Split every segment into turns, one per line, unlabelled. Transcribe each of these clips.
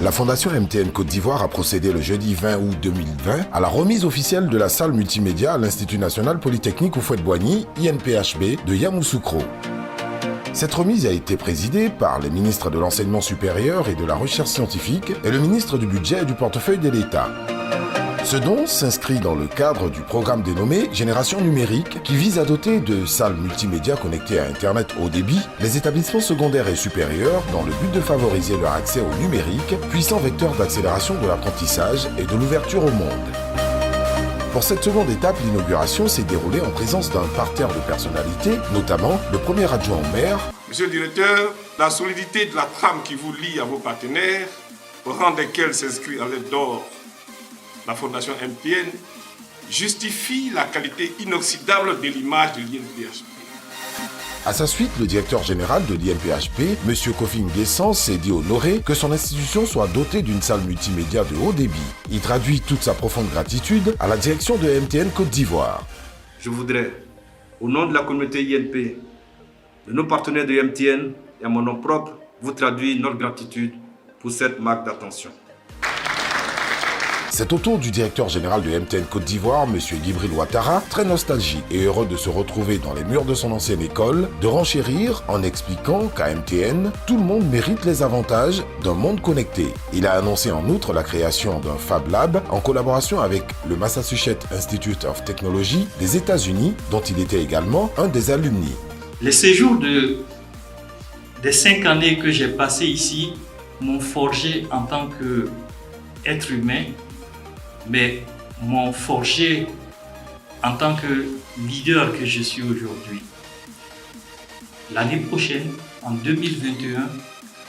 La Fondation MTN Côte d'Ivoire a procédé le jeudi 20 août 2020 à la remise officielle de la salle multimédia à l'Institut national polytechnique Houphouët-Boigny, INPHB, de Yamoussoukro. Cette remise a été présidée par les ministres de l'Enseignement supérieur et de la Recherche scientifique et le ministre du Budget et du Portefeuille de l'État. Ce don s'inscrit dans le cadre du programme dénommé Génération numérique qui vise à doter de salles multimédia connectées à Internet haut débit les établissements secondaires et supérieurs dans le but de favoriser leur accès au numérique, puissant vecteur d'accélération de l'apprentissage et de l'ouverture au monde. Pour cette seconde étape, l'inauguration s'est déroulée en présence d'un parterre de personnalités, notamment le premier adjoint au maire.
Monsieur le directeur, la solidité de la trame qui vous lie à vos partenaires, au rang desquels s'inscrit en lettres d'or la Fondation MTN, justifie la qualité inoxydable de l'image de l'INPHB.
À sa suite, le directeur général de l'INPHB, M. Kofi Nguessan, s'est dit honoré que son institution soit dotée d'une salle multimédia de haut débit. Il traduit toute sa profonde gratitude à la direction de MTN Côte d'Ivoire.
Je voudrais, au nom de la communauté INP, de nos partenaires de MTN et à mon nom propre, vous traduire notre gratitude pour cette marque d'attention.
C'est au tour du directeur général de MTN Côte d'Ivoire, M. Djibril Ouattara, très nostalgique et heureux de se retrouver dans les murs de son ancienne école, de renchérir en expliquant qu'à MTN, tout le monde mérite les avantages d'un monde connecté. Il a annoncé en outre la création d'un Fab Lab en collaboration avec le Massachusetts Institute of Technology des États-Unis, dont il était également un des alumni.
Les séjours des 5 années que j'ai passées ici m'ont forgé en tant qu'être humain, mais m'ont forgé en tant que leader que je suis aujourd'hui. L'année prochaine, en 2021,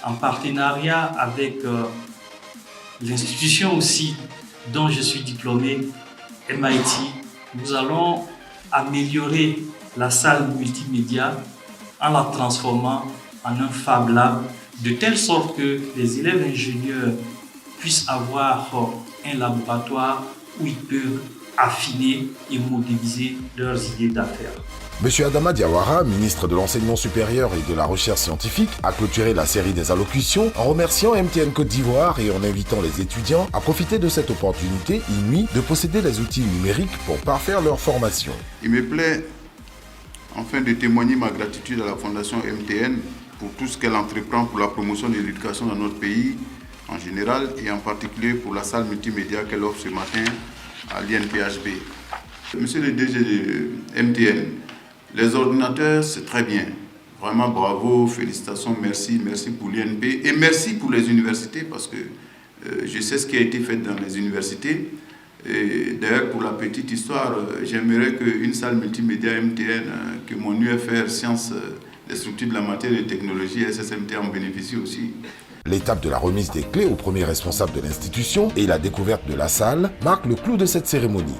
en partenariat avec l'institution aussi dont je suis diplômé, MIT, nous allons améliorer la salle multimédia en la transformant en un Fab Lab, de telle sorte que les élèves ingénieurs puissent avoir un laboratoire où ils peuvent affiner et modéliser leurs idées d'affaires.
M. Adama Diawara, ministre de l'Enseignement supérieur et de la Recherche scientifique, a clôturé la série des allocutions en remerciant MTN Côte d'Ivoire et en invitant les étudiants à profiter de cette opportunité inouïe de posséder les outils numériques pour parfaire leur formation.
Il me plaît enfin de témoigner ma gratitude à la Fondation MTN pour tout ce qu'elle entreprend pour la promotion de l'éducation dans notre pays en général et en particulier pour la salle multimédia qu'elle offre ce matin à l'INPHB. Monsieur le DG de MTN, les ordinateurs c'est très bien. Vraiment bravo, félicitations, merci pour l'INP et merci pour les universités parce que je sais ce qui a été fait dans les universités. Et d'ailleurs, pour la petite histoire, j'aimerais qu'une salle multimédia MTN, que mon UFR Sciences, les structures de la matière et technologie SSMT en bénéficient aussi.
L'étape de la remise des clés au premier responsable de l'institution et la découverte de la salle marque le clou de cette cérémonie.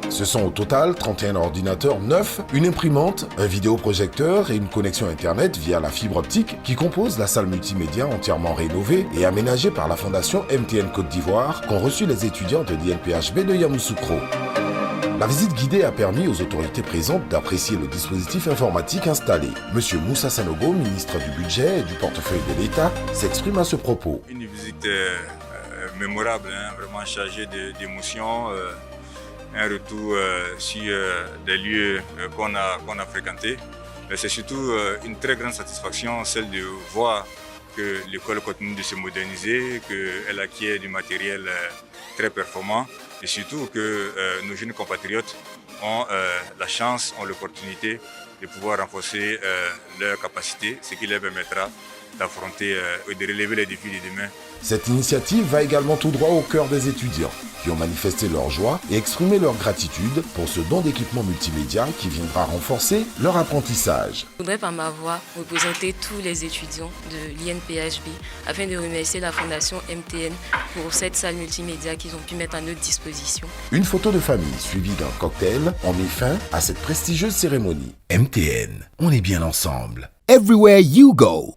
Ce sont au total 31 ordinateurs neufs, une imprimante, un vidéoprojecteur et une connexion Internet via la fibre optique qui composent la salle multimédia entièrement rénovée et aménagée par la Fondation MTN Côte d'Ivoire qu'ont reçu les étudiants de l'INPHB de Yamoussoukro. La visite guidée a permis aux autorités présentes d'apprécier le dispositif informatique installé. M. Moussa Sanogo, ministre du Budget et du Portefeuille de l'État, s'exprime à ce propos.
Une visite mémorable, vraiment chargée d'émotions, un retour sur des lieux qu'on a fréquentés. Mais c'est surtout une très grande satisfaction, celle de voir que l'école continue de se moderniser, qu'elle acquiert du matériel très performant et surtout que nos jeunes compatriotes ont la chance, ont l'opportunité de pouvoir renforcer leurs capacités, ce qui leur permettra d'affronter et de relever les défis de demain.
Cette initiative va également tout droit au cœur des étudiants qui ont manifesté leur joie et exprimé leur gratitude pour ce don d'équipement multimédia qui viendra renforcer leur apprentissage.
Je voudrais par ma voix représenter tous les étudiants de l'INPHB afin de remercier la Fondation MTN pour cette salle multimédia qu'ils ont pu mettre à notre disposition.
Une photo de famille suivie d'un cocktail ont mis fin à cette prestigieuse cérémonie. MTN, on est bien ensemble.
Everywhere you go.